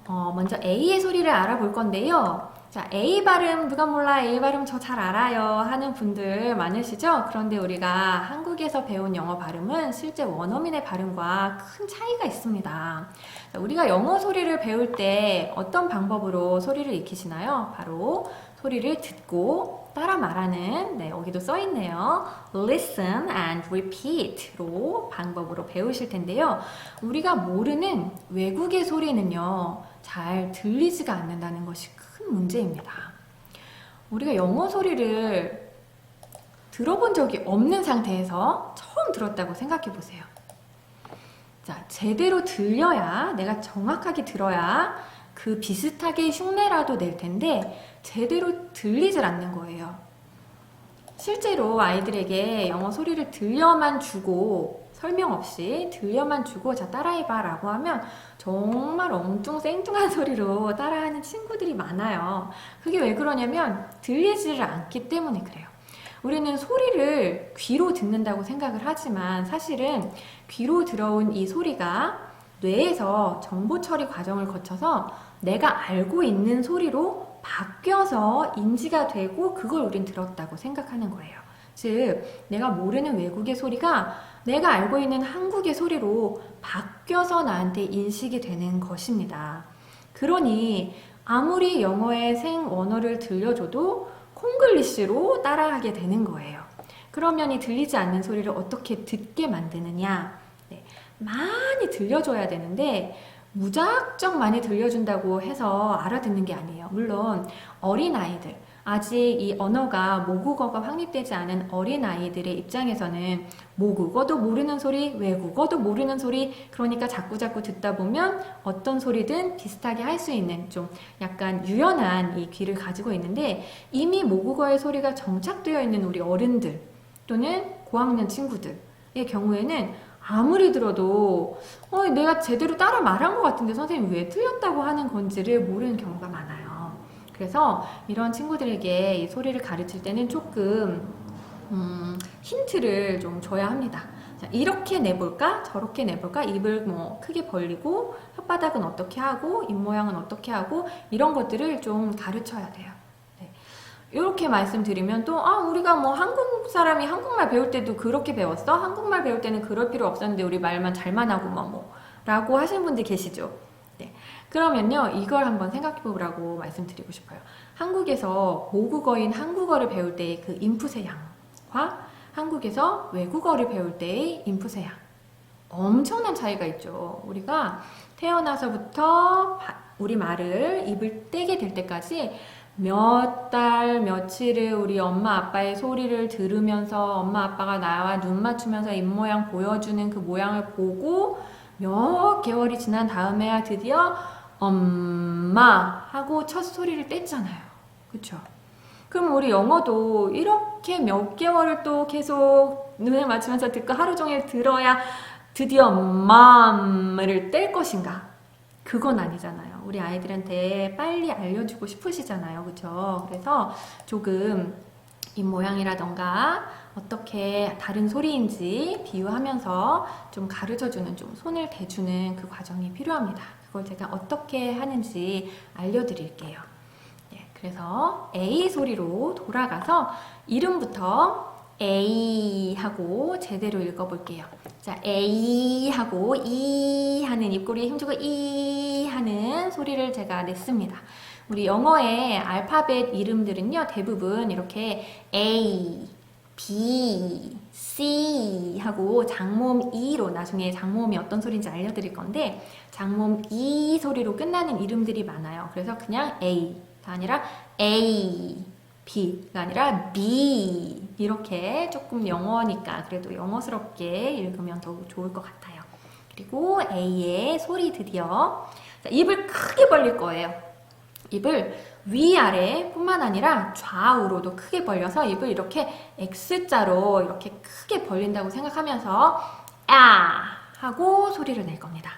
먼저 A의 소리를 알아볼 건데요. 자, A 발음 누가 몰라? A 발음 저 잘 알아요 하는 분들 많으시죠? 그런데 우리가 한국에서 배운 영어 발음은 실제 원어민의 발음과 큰 차이가 있습니다. 자, 우리가 영어 소리를 배울 때 어떤 방법으로 소리를 익히시나요? 바로 소리를 듣고 따라 말하는, 네, 여기도 써 있네요. Listen and repeat로 방법으로 배우실 텐데요. 우리가 모르는 외국의 소리는요, 잘 들리지가 않는다는 것이 큰 문제입니다. 우리가 영어 소리를 들어본 적이 없는 상태에서 처음 들었다고 생각해 보세요. 자, 제대로 들려야, 내가 정확하게 들어야 그 비슷하게 흉내라도 낼 텐데 제대로 들리질 않는 거예요. 실제로 아이들에게 영어 소리를 들려만 주고 설명 없이 들려만 주고 자 따라해봐 라고 하면 정말 엉뚱 생뚱한 소리로 따라하는 친구들이 많아요. 그게 왜 그러냐면 들리지를 않기 때문에 그래요. 우리는 소리를 귀로 듣는다고 생각을 하지만 사실은 귀로 들어온 이 소리가 뇌에서 정보 처리 과정을 거쳐서 내가 알고 있는 소리로 바뀌어서 인지가 되고 그걸 우린 들었다고 생각하는 거예요. 즉, 내가 모르는 외국의 소리가 내가 알고 있는 한국의 소리로 바뀌어서 나한테 인식이 되는 것입니다. 그러니 아무리 영어의 생원어를 들려줘도 콩글리시로 따라하게 되는 거예요. 그러면 이 들리지 않는 소리를 어떻게 듣게 만드느냐? 네, 많이 들려줘야 되는데 무작정 많이 들려준다고 해서 알아듣는 게 아니에요. 물론 어린아이들, 아직 이 언어가 모국어가 확립되지 않은 어린아이들의 입장에서는 모국어도 모르는 소리, 외국어도 모르는 소리, 그러니까 자꾸자꾸 듣다 보면 어떤 소리든 비슷하게 할 수 있는 좀 약간 유연한 이 귀를 가지고 있는데 이미 모국어의 소리가 정착되어 있는 우리 어른들 또는 고학년 친구들의 경우에는 아무리 들어도 내가 제대로 따라 말한 것 같은데 선생님이 왜 틀렸다고 하는 건지를 모르는 경우가 많아요. 그래서 이런 친구들에게 이 소리를 가르칠 때는 조금 힌트를 좀 줘야 합니다. 자, 이렇게 내볼까? 저렇게 내볼까? 입을 뭐 크게 벌리고 혓바닥은 어떻게 하고 입 모양은 어떻게 하고 이런 것들을 좀 가르쳐야 돼요. 네. 이렇게 말씀드리면 또 우리가 뭐 한국 사람이 한국말 배울 때도 그렇게 배웠어? 한국말 배울 때는 그럴 필요 없었는데 우리 말만 잘만 하고 뭐 라고 하시는 분들 계시죠? 네. 그러면요 이걸 한번 생각해 보라고 말씀드리고 싶어요. 한국에서 모국어인 한국어를 배울 때의 그 인풋의 양과 한국에서 외국어를 배울 때의 인풋의 양 엄청난 차이가 있죠. 우리가 태어나서부터 우리 말을 입을 떼게 될 때까지 몇 달, 며칠을 우리 엄마 아빠의 소리를 들으면서 엄마 아빠가 나와 눈 맞추면서 입 모양 보여주는 그 모양을 보고 몇 개월이 지난 다음에야 드디어 엄마 하고 첫 소리를 뗐잖아요. 그쵸? 그럼 우리 영어도 이렇게 몇 개월을 또 계속 눈을 맞추면서 듣고 하루 종일 들어야 드디어 맘을 뗄 것인가? 그건 아니잖아요. 우리 아이들한테 빨리 알려주고 싶으시잖아요. 그쵸? 그래서 조금 입 모양이라던가 어떻게 다른 소리인지 비유하면서 좀 가르쳐주는, 좀 손을 대주는 그 과정이 필요합니다. 그걸 제가 어떻게 하는지 알려드릴게요. 네, 그래서 A 소리로 돌아가서 이름부터 A 하고 제대로 읽어볼게요. 자, A 하고 E 하는 입꼬리에 힘주고 E 하는 소리를 제가 냈습니다. 우리 영어의 알파벳 이름들은요, 대부분 이렇게 A, B, C 하고 장모음 E로 나중에 장모음이 어떤 소리인지 알려드릴 건데 장모음 E 소리로 끝나는 이름들이 많아요. 그래서 그냥 A가 아니라 A, B가 아니라 B 이렇게 조금 영어니까 그래도 영어스럽게 읽으면 더 좋을 것 같아요. 그리고 A의 소리 드디어 자, 입을 크게 벌릴 거예요. 입을 위아래 뿐만 아니라 좌우로도 크게 벌려서 입을 이렇게 X자로 이렇게 크게 벌린다고 생각하면서 아 하고 소리를 낼 겁니다.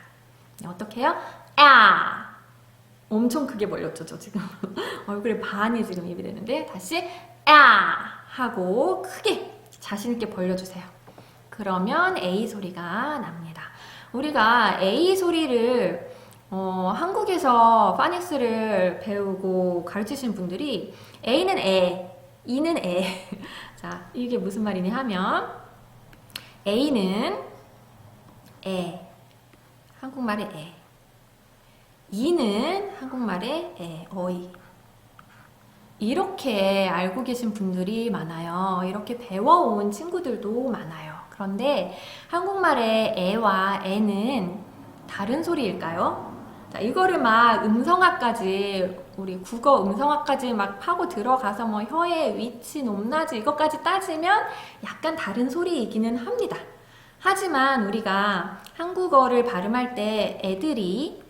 네, 어떻게 해요? 아 엄청 크게 벌렸죠, 저 지금. 얼굴에 반이 지금 입이 되는데 다시 아 하고 크게 자신있게 벌려주세요. 그러면 A 소리가 납니다. 우리가 A 소리를 한국에서 파닉스를 배우고 가르치신 분들이 A는 애, E는 애. 자, 이게 무슨 말이냐 하면 A는 애, 한국말의 애. E는 한국말의 애, 어이. 이렇게 알고 계신 분들이 많아요. 이렇게 배워온 친구들도 많아요. 그런데 한국말의 애와 애는 다른 소리일까요? 자, 이거를 막 음성학까지, 우리 국어 음성학까지 막 파고 들어가서 뭐 혀의 위치, 높낮이 이것까지 따지면 약간 다른 소리이기는 합니다. 하지만 우리가 한국어를 발음할 때 애들이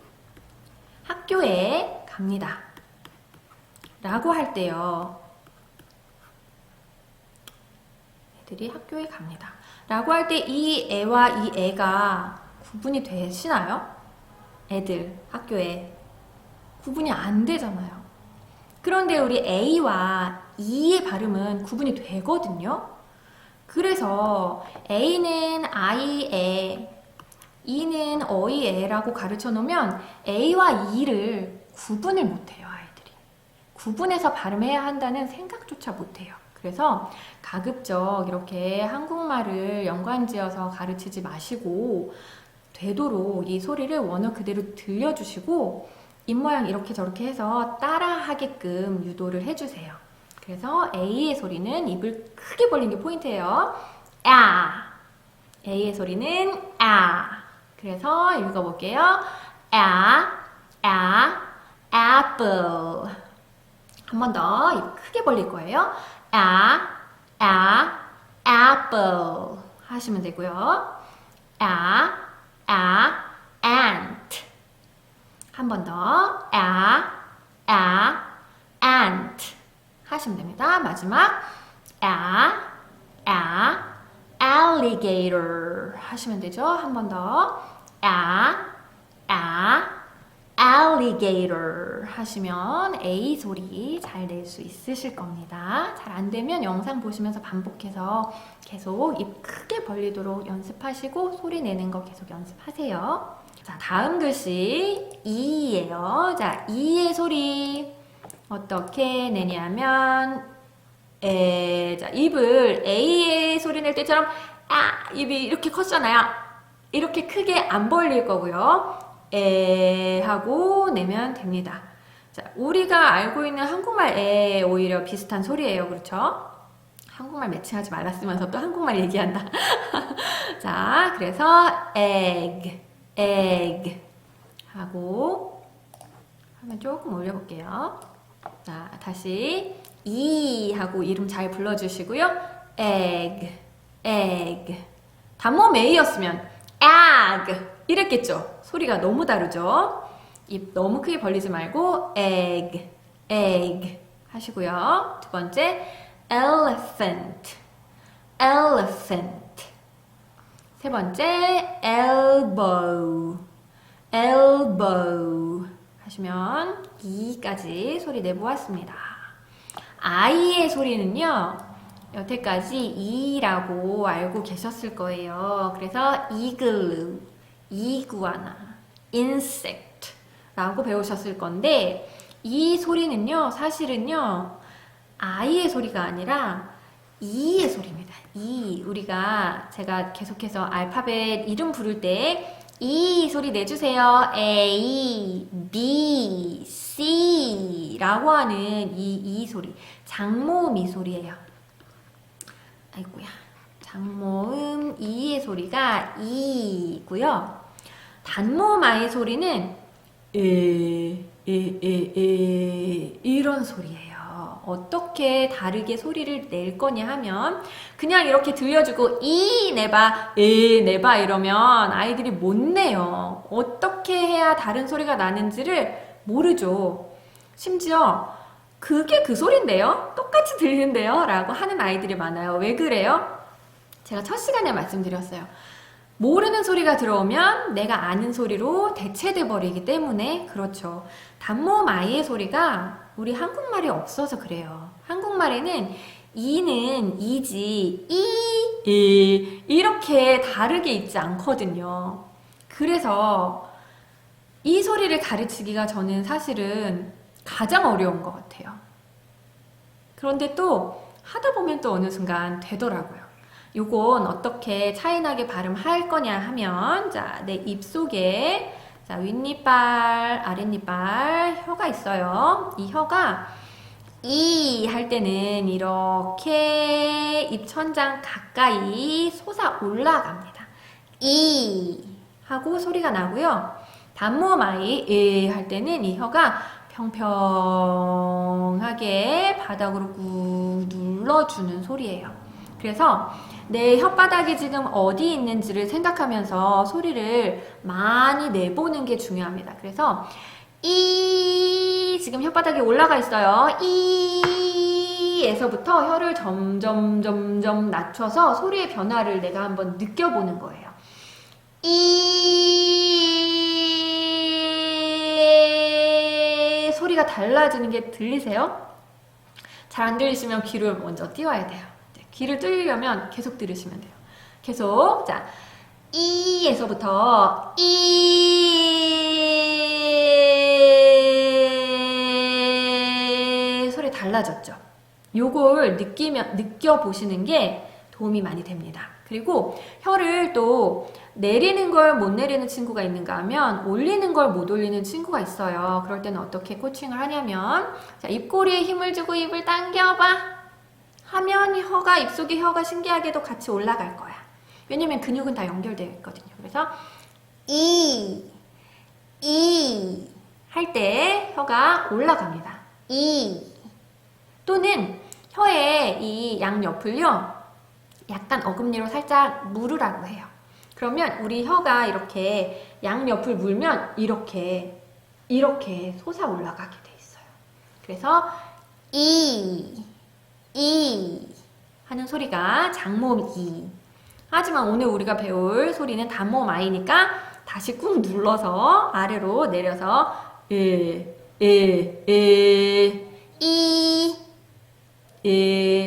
학교에 갑니다 라고 할 때요, 애들이 학교에 갑니다 라고 할 때 이 애와 이 애가 구분이 되시나요? 애들 학교에 구분이 안 되잖아요. 그런데 우리 A와 E의 발음은 구분이 되거든요. 그래서 A는 아이애, E는 어이애라고 가르쳐 놓으면 A와 E를 구분을 못해요. 아이들이 구분해서 발음해야 한다는 생각조차 못해요. 그래서 가급적 이렇게 한국말을 연관지어서 가르치지 마시고 되도록 이 소리를 원어 그대로 들려주시고 입모양 이렇게 저렇게 해서 따라하게끔 유도를 해주세요. 그래서 A의 소리는 입을 크게 벌린 게 포인트예요. 아. A의 소리는 아. 그래서 읽어볼게요. 아, apple. 한 번 더 입 크게 벌릴 거예요. 아, apple 하시면 되고요. ant. 한 번 더. ant 하시면 됩니다. 마지막 alligator 하시면 되죠. 한 번 더. alligator 하시면 A 소리 잘 낼 수 있으실 겁니다. 잘 안 되면 영상 보시면서 반복해서 계속 입 크게 벌리도록 연습하시고 소리 내는 거 계속 연습하세요. 자, 다음 글씨 E예요. 자, E의 소리 어떻게 내냐면 자, 입을 A의 소리 낼 때처럼 입이 이렇게 컸잖아요. 이렇게 크게 안 벌릴 거고요. 하고 내면 됩니다. 자, 우리가 알고 있는 한국말 오히려 비슷한 소리예요. 그렇죠? 한국말 매칭하지 말았으면서 또 한국말 얘기한다. 자, 그래서 egg 하고 화면 조금 올려볼게요. 자, 다시 E 하고 이름 잘 불러주시고요. egg. 단모음 A였으면 egg 이랬겠죠. 소리가 너무 다르죠. 입 너무 크게 벌리지 말고 egg 하시고요. 두 번째 elephant. 세 번째 elbow 하시면 E까지 소리 내보았습니다. I의 소리는요, 여태까지 E라고 알고 계셨을 거예요. 그래서 igloo, 이구아나, insect 라고 배우셨을 건데 이 소리는요, 사실은요 I의 소리가 아니라 E의 소리입니다. E. 제가 계속해서 알파벳 이름 부를 때 E 소리 내주세요. A, B, C 라고 하는 이 소리, 장모음 이 소리예요. 아이고야. 장모음 E의 소리가 E고요. 단모음 I의 소리는 이런 소리예요. 어떻게 다르게 소리를 낼 거냐 하면 그냥 이렇게 들려주고 이 내봐, 내봐 이러면 아이들이 못 내요. 어떻게 해야 다른 소리가 나는지를 모르죠. 심지어 그게 그 소린데요? 똑같이 들리는데요? 라고 하는 아이들이 많아요. 왜 그래요? 제가 첫 시간에 말씀드렸어요. 모르는 소리가 들어오면 내가 아는 소리로 대체돼 버리기 때문에 그렇죠. 단모음 I의 소리가 우리 한국말에 없어서 그래요. 한국말에는 이는 이지, 이렇게 다르게 있지 않거든요. 그래서 이 소리를 가르치기가 저는 사실은 가장 어려운 것 같아요. 그런데 또 하다 보면 또 어느 순간 되더라고요. 요건 어떻게 차이나게 발음할 거냐 하면, 자, 내 입 속에, 자, 윗니빨, 아랫니빨, 혀가 있어요. 이 혀가 이 할 때는 이렇게 입천장 가까이 솟아 올라갑니다. 이 하고 소리가 나고요. 단모음 아이 에 할 때는 이 혀가 평평하게 바닥으로 꾹 눌러주는 소리예요. 그래서 내 혓바닥이 지금 어디 있는지를 생각하면서 소리를 많이 내보는 게 중요합니다. 그래서 이 지금 혓바닥이 올라가 있어요. 이에서부터 혀를 점점 낮춰서 소리의 변화를 내가 한번 느껴보는 거예요. 이 소리가 달라지는 게 들리세요? 잘 안 들리시면 귀를 먼저 띄워야 돼요. 귀를 뚫으려면 계속 들으시면 돼요. 계속. 자, 이에서부터 이 소리 달라졌죠. 요걸 느껴보시는 게 도움이 많이 됩니다. 그리고 혀를 또 내리는 걸 못 내리는 친구가 있는가 하면 올리는 걸 못 올리는 친구가 있어요. 그럴 때는 어떻게 코칭을 하냐면, 자, 입꼬리에 힘을 주고 입을 당겨봐 하면 입속의 혀가 신기하게도 같이 올라갈 거야. 왜냐면 근육은 다 연결되어 있거든요. 그래서 이 할 때 혀가 올라갑니다. 이 또는 혀의 이 양옆을요, 약간 어금니로 살짝 물으라고 해요. 그러면 우리 혀가 이렇게 양옆을 물면 이렇게 솟아 올라가게 돼 있어요. 그래서 이 하는 소리가 장모음 이. 하지만 오늘 우리가 배울 소리는 단모음 아이니까 다시 꾹 눌러서 아래로 내려서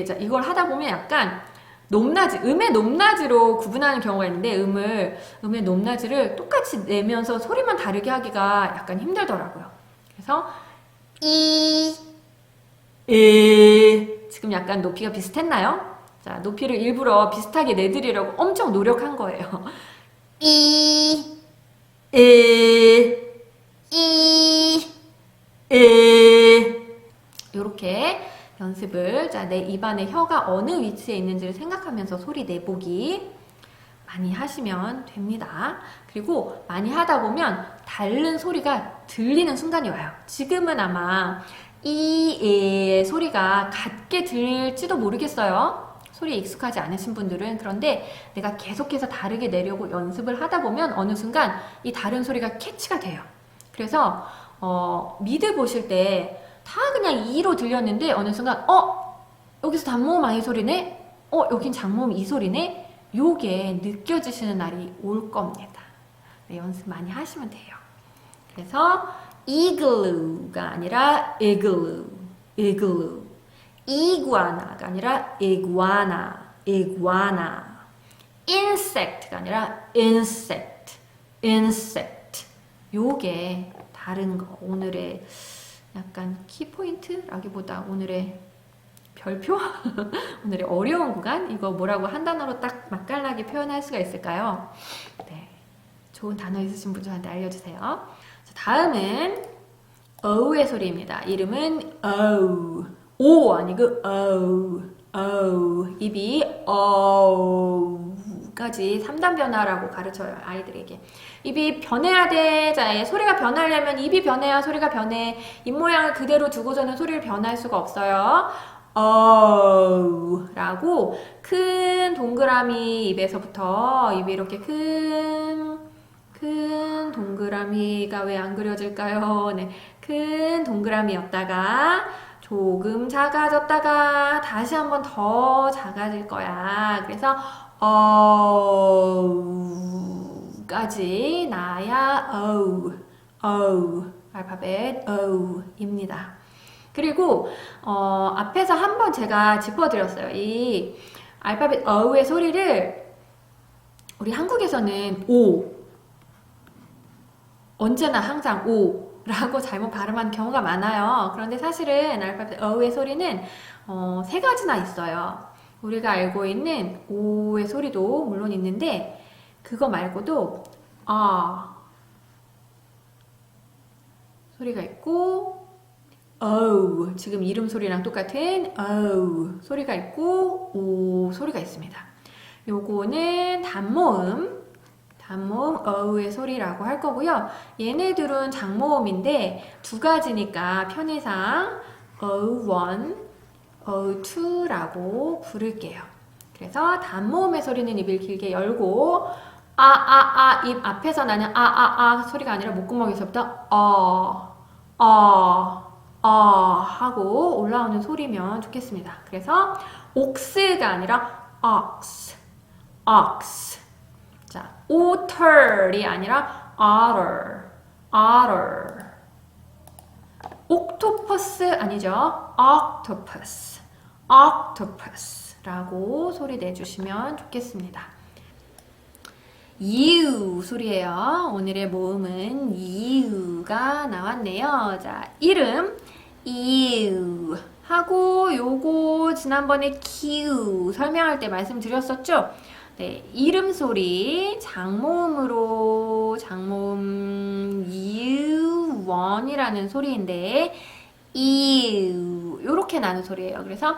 자, 이걸 하다 보면 약간 높낮이, 음의 높낮이로 구분하는 경우가 있는데 음의 높낮이를 똑같이 내면서 소리만 다르게 하기가 약간 힘들더라고요. 그래서 지금 약간 높이가 비슷했나요? 자, 높이를 일부러 비슷하게 내드리려고 엄청 노력한 거예요. 요렇게 연습을, 자, 내 입안에 혀가 어느 위치에 있는지를 생각하면서 소리 내보기 많이 하시면 됩니다. 그리고 많이 하다 보면 다른 소리가 들리는 순간이 와요. 지금은 아마 이 소리가 같게 들릴지도 모르겠어요. 소리에 익숙하지 않으신 분들은. 그런데 내가 계속해서 다르게 내려고 연습을 하다 보면 어느 순간 이 다른 소리가 캐치가 돼요. 그래서 미드 보실 때 다 그냥 이로 들렸는데 어느 순간 여기서 단모음 아이 소리네? 여긴 장모음 이 소리네? 요게 느껴지시는 날이 올 겁니다. 네, 연습 많이 하시면 돼요. 그래서 이글루가 아니라 이글루, 이구아나가 아니라 이구아나, insect가 아니라 insect. 요게 다른 거. 오늘의 약간 키포인트라기보다 오늘의 별표? 오늘의 어려운 구간? 이거 뭐라고 한 단어로 딱 맛깔나게 표현할 수가 있을까요? 네, 좋은 단어 있으신 분 저한테 알려주세요. 자, 다음은 어우의 소리입니다. 이름은 어우. 오 아니고 어우. 입이 어우까지 3단 변화라고 가르쳐요, 아이들에게. 입이 변해야 돼. 자, 소리가 변하려면 입이 변해야 소리가 변해. 입 모양을 그대로 두고서는 소리를 변할 수가 없어요. 라고 큰 동그라미 입에서부터, 입이 이렇게 큰 동그라미가 왜 안 그려질까요? 네, 큰 동그라미였다가 조금 작아졌다가 다시 한번 더 작아질 거야. 그래서 까지 나야 어우 알파벳 어우입니다. 그리고 앞에서 한번 제가 짚어드렸어요. 이 알파벳 어우의 소리를 우리 한국에서는 언제나 항상 오라고 잘못 발음하는 경우가 많아요. 그런데 사실은 알파벳 어의 소리는 세 가지나 있어요. 우리가 알고 있는 오의 소리도 물론 있는데 그거 말고도 아 소리가 있고 어우 지금 이름 소리랑 똑같은 어우 소리가 있고 오 소리가 있습니다. 요거는 단모음 어우의 소리라고 할 거고요. 얘네들은 장모음인데 두 가지니까 편의상 어우1, 어우2라고 부를게요. 그래서 단모음의 소리는 입을 길게 열고 입 앞에서 나는 소리가 아니라 목구멍에서부터 하고 올라오는 소리면 좋겠습니다. 그래서 옥스가 아니라 ox. 자, otter이 아니라 otter. 옥토퍼스 아니죠? octopus라고 소리 내주시면 좋겠습니다. 이유 소리예요. 오늘의 모음은 이유가 나왔네요. 자, 이름 이유 하고 요거 지난번에 기우 설명할 때 말씀드렸었죠? 네, 이름 소리 장모음으로 장모음 유원이라는 소리인데 이유 요렇게 나는 소리예요. 그래서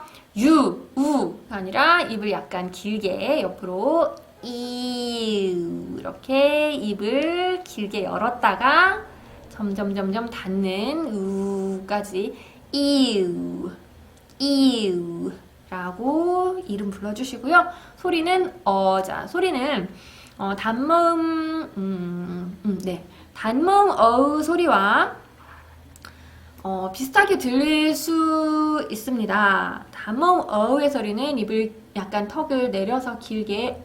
우가 아니라 입을 약간 길게 옆으로 이유 이렇게 입을 길게 열었다가 점점 닫는 우까지 이유 라고 이름 불러주시고요. 소리는 자 소리는 단모음 네 단모음 어우 소리와 비슷하게 들릴 수 있습니다. 단모음 어우의 소리는 입을 약간 턱을 내려서 길게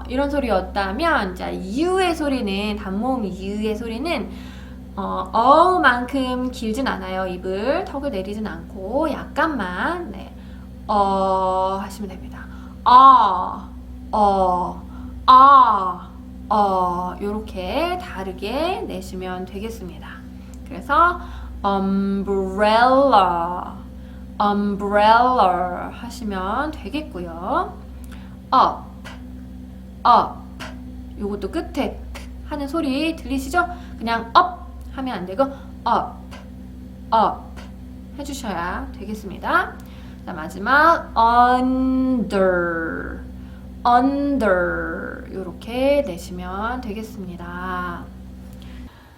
이런 소리였다면 자 유의 소리는 단모음 유의 소리는 어우만큼 길진 않아요. 입을 턱을 내리진 않고 약간만 네, 하시면 됩니다. 요렇게 다르게 내시면 되겠습니다. 그래서 umbrella 하시면 되겠고요. up 요것도 끝에 하는 소리 들리시죠? 그냥 up 하면 안 되고 up 해주셔야 되겠습니다. 자, 마지막 under 요렇게 내시면 되겠습니다.